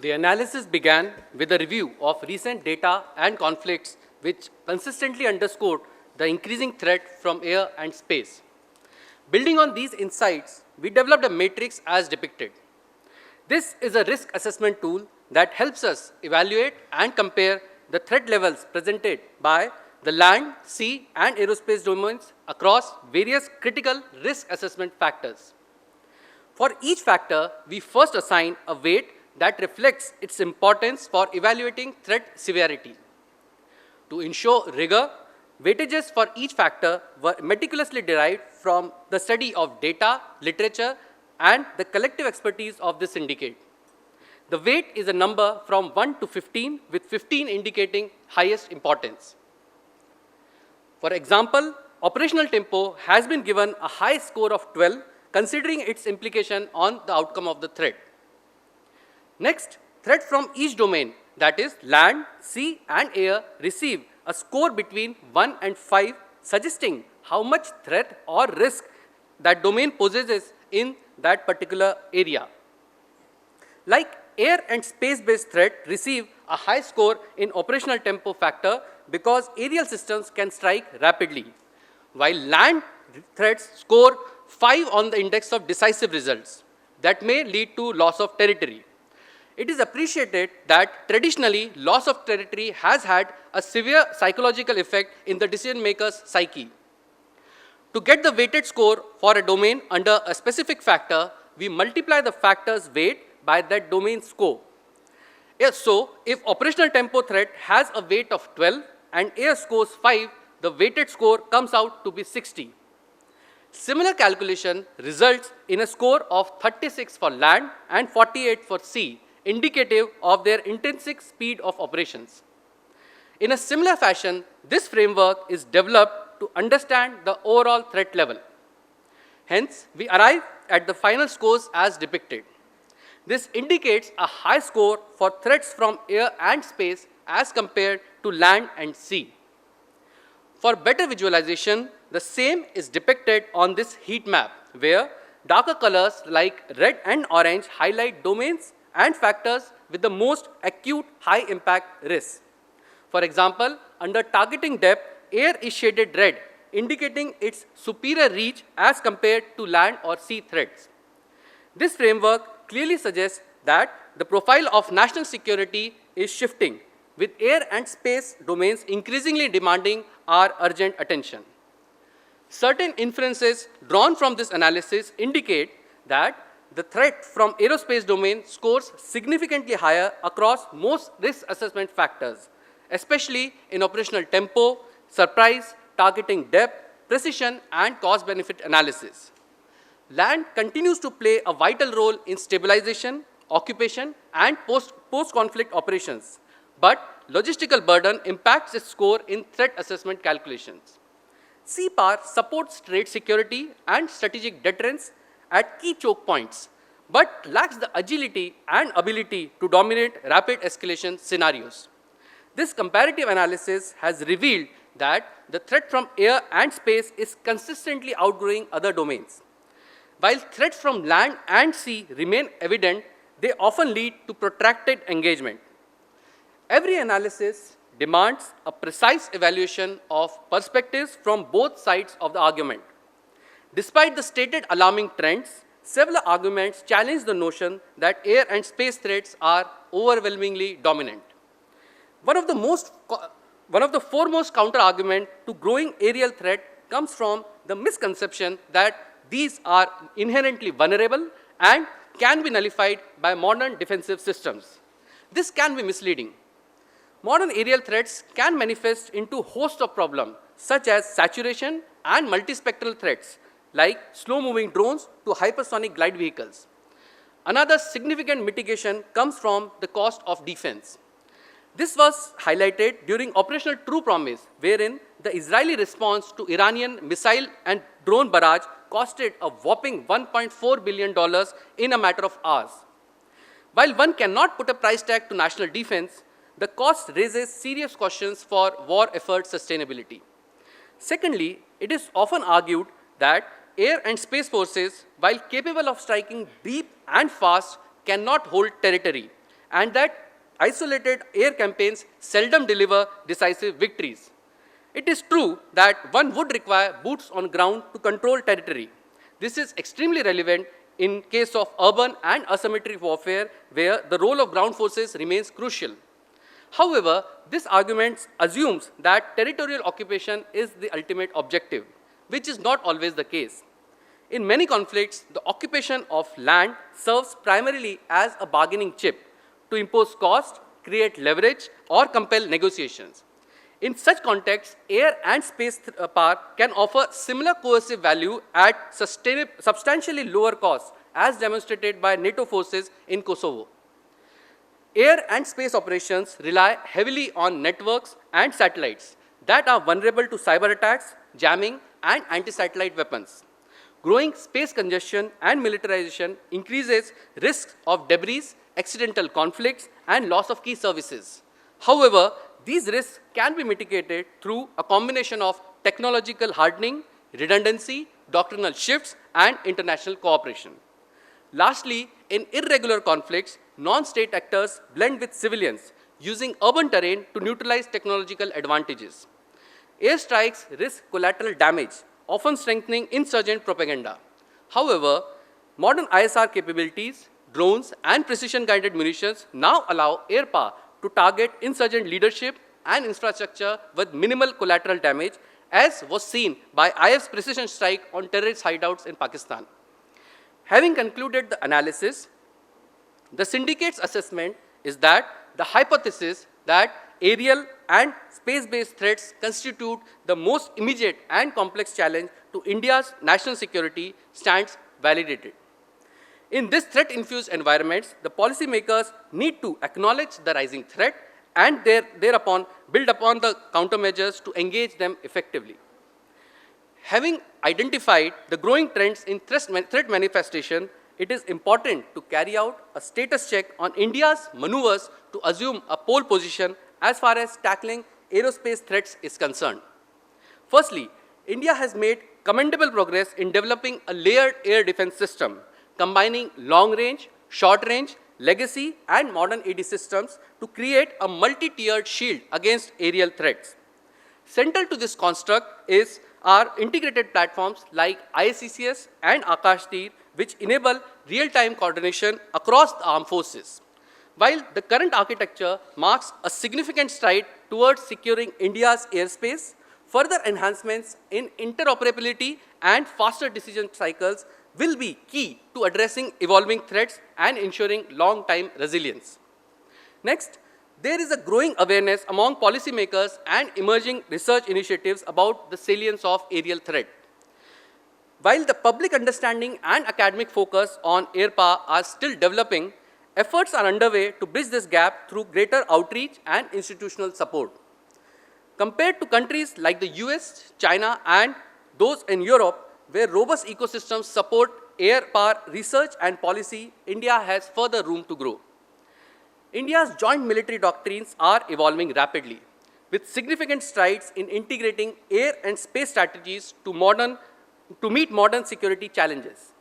The analysis began with a review of recent data and conflicts which consistently underscored the increasing threat from air and space. Building on these insights, we developed a matrix as depicted. This is a risk assessment tool that helps us evaluate and compare the threat levels presented by the land, sea, and aerospace domains across various critical risk assessment factors. For each factor, we first assign a weight that reflects its importance for evaluating threat severity. To ensure rigor, weightages for each factor were meticulously derived from the study of data, literature, and the collective expertise of this syndicate. The weight is a number from 1 to 15, with 15 indicating highest importance. For example, operational tempo has been given a high score of 12, considering its implication on the outcome of the threat. Next, threat from each domain, that is land, sea, and air, receive a score between 1 and 5, suggesting how much threat or risk that domain possesses in that particular area. Like air and space-based threat receive a high score in operational tempo factor because aerial systems can strike rapidly, while land threats score 5 on the index of decisive results that may lead to loss of territory. It is appreciated that traditionally loss of territory has had a severe psychological effect in the decision maker's psyche. To get the weighted score for a domain under a specific factor, we multiply the factor's weight by that domain's score. So, if operational tempo threat has a weight of 12 and air scores 5, the weighted score comes out to be 60. Similar calculation results in a score of 36 for land and 48 for sea, indicative of their intrinsic speed of operations. In a similar fashion, this framework is developed to understand the overall threat level. Hence, we arrive at the final scores as depicted. This indicates a high score for threats from air and space as compared to land and sea. For better visualization, the same is depicted on this heat map, where darker colors like red and orange highlight domains and factors with the most acute high-impact risks. For example, under targeting depth, air is shaded red, indicating its superior reach as compared to land or sea threats. This framework clearly suggests that the profile of national security is shifting, with air and space domains increasingly demanding our urgent attention. Certain inferences drawn from this analysis indicate that the threat from aerospace domain scores significantly higher across most risk assessment factors, especially in operational tempo, surprise, targeting depth, precision, and cost-benefit analysis. Land continues to play a vital role in stabilization, occupation, and post-conflict operations, but logistical burden impacts its score in threat assessment calculations. Sea power supports trade security and strategic deterrence at key choke points, but lacks the agility and ability to dominate rapid escalation scenarios. This comparative analysis has revealed that the threat from air and space is consistently outgrowing other domains. While threats from land and sea remain evident, they often lead to protracted engagement. Every analysis demands a precise evaluation of perspectives from both sides of the argument. Despite the stated alarming trends, several arguments challenge the notion that air and space threats are overwhelmingly dominant. One of the foremost counter-arguments to growing aerial threat comes from the misconception that these are inherently vulnerable and can be nullified by modern defensive systems. This can be misleading. Modern aerial threats can manifest into a host of problems, such as saturation and multispectral threats, like slow-moving drones to hypersonic glide vehicles. Another significant mitigation comes from the cost of defense. This was highlighted during Operational True Promise, wherein the Israeli response to Iranian missile and drone barrage costed a whopping $1.4 billion in a matter of hours. While one cannot put a price tag to national defense, the cost raises serious questions for war effort sustainability. Secondly, it is often argued that air and space forces, while capable of striking deep and fast, cannot hold territory, and that isolated air campaigns seldom deliver decisive victories. It is true that one would require boots on ground to control territory. This is extremely relevant in case of urban and asymmetric warfare, where the role of ground forces remains crucial. However, this argument assumes that territorial occupation is the ultimate objective, which is not always the case. In many conflicts, the occupation of land serves primarily as a bargaining chip to impose cost, create leverage, or compel negotiations. In such contexts, air and space power can offer similar coercive value at substantially lower costs, as demonstrated by NATO forces in Kosovo. Air and space operations rely heavily on networks and satellites that are vulnerable to cyber attacks, jamming, and anti-satellite weapons. Growing space congestion and militarization increases risks of debris, accidental conflicts, and loss of key services. However, these risks can be mitigated through a combination of technological hardening, redundancy, doctrinal shifts, and international cooperation. Lastly, in irregular conflicts, non-state actors blend with civilians, using urban terrain to neutralize technological advantages. Airstrikes risk collateral damage, often strengthening insurgent propaganda. However, modern ISR capabilities, drones, and precision-guided munitions now allow air power to target insurgent leadership and infrastructure with minimal collateral damage, as was seen by IF's precision strike on terrorist hideouts in Pakistan. Having concluded the analysis, the syndicate's assessment is that the hypothesis that aerial and space-based threats constitute the most immediate and complex challenge to India's national security stands validated. In this threat-infused environment, the policymakers need to acknowledge the rising threat and thereupon build upon the countermeasures to engage them effectively. Having identified the growing trends in threat manifestation, it is important to carry out a status check on India's maneuvers to assume a pole position as far as tackling aerospace threats is concerned. Firstly, India has made commendable progress in developing a layered air defense system, combining long-range, short-range, legacy, and modern AD systems to create a multi-tiered shield against aerial threats. Central to this construct are integrated platforms like IACCS and Akash, which enable real-time coordination across the armed forces. While the current architecture marks a significant stride towards securing India's airspace, further enhancements in interoperability and faster decision cycles will be key to addressing evolving threats and ensuring long-time resilience. Next, there is a growing awareness among policymakers and emerging research initiatives about the salience of aerial threat. While the public understanding and academic focus on air power are still developing, efforts are underway to bridge this gap through greater outreach and institutional support. Compared to countries like the US, China, and those in Europe, where robust ecosystems support air power research and policy, India has further room to grow. India's joint military doctrines are evolving rapidly, with significant strides in integrating air and space strategies to meet modern security challenges.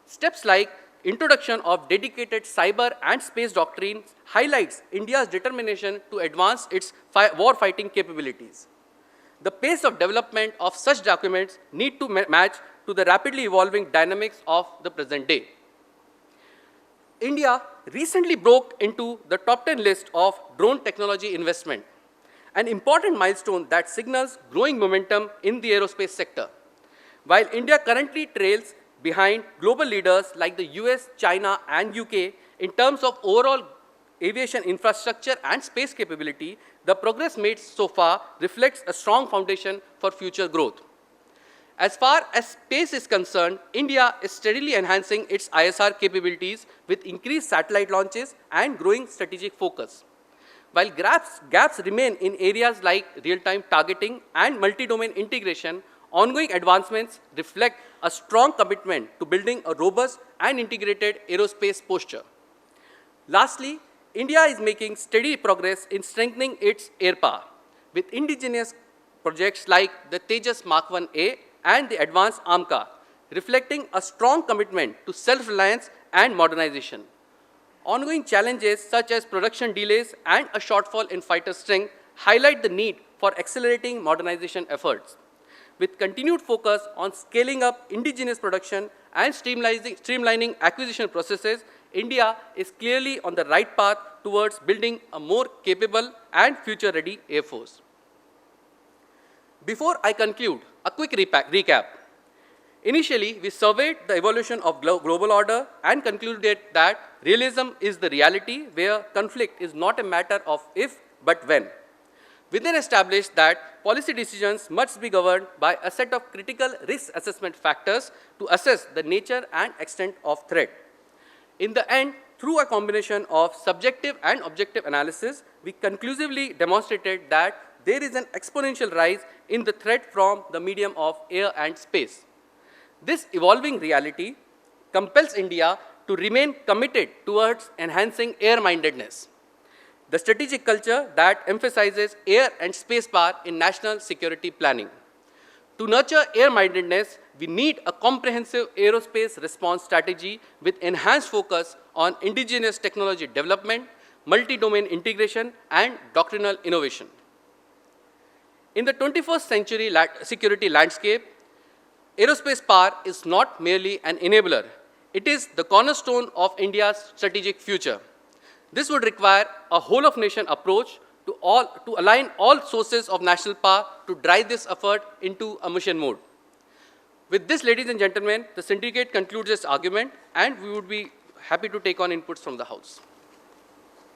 Steps like introduction of dedicated cyber and space doctrines highlights India's determination to advance its war-fighting capabilities. The pace of development of such documents need to match to the rapidly evolving dynamics of the present day. India recently broke into the top 10 list of drone technology investment, an important milestone that signals growing momentum in the aerospace sector. While India currently trails behind global leaders like the US, China, and UK in terms of overall aviation infrastructure and space capability, the progress made so far reflects a strong foundation for future growth. As far as space is concerned, India is steadily enhancing its ISR capabilities with increased satellite launches and growing strategic focus. While gaps remain in areas like real-time targeting and multi-domain integration, ongoing advancements reflect a strong commitment to building a robust and integrated aerospace posture. Lastly, India is making steady progress in strengthening its air power, with indigenous projects like the Tejas Mark 1A and the Advanced AMCA, reflecting a strong commitment to self-reliance and modernization. Ongoing challenges such as production delays and a shortfall in fighter strength highlight the need for accelerating modernization efforts. With continued focus on scaling up indigenous production and streamlining acquisition processes, India is clearly on the right path towards building a more capable and future-ready Air Force. Before I conclude, a quick recap. Initially, we surveyed the evolution of global order and concluded that realism is the reality where conflict is not a matter of if but when. We then established that policy decisions must be governed by a set of critical risk assessment factors to assess the nature and extent of threat. In the end, through a combination of subjective and objective analysis, we conclusively demonstrated that there is an exponential rise in the threat from the medium of air and space. This evolving reality compels India to remain committed towards enhancing air-mindedness, the strategic culture that emphasizes air and space power in national security planning. To nurture air-mindedness, we need a comprehensive aerospace response strategy with enhanced focus on indigenous technology development, multi-domain integration, and doctrinal innovation. In the 21st century security landscape, aerospace power is not merely an enabler. It is the cornerstone of India's strategic future. This would require a whole-of-nation approach to align all sources of national power to drive this effort into a mission mode. With this, ladies and gentlemen, the syndicate concludes its argument, and we would be happy to take on inputs from the House.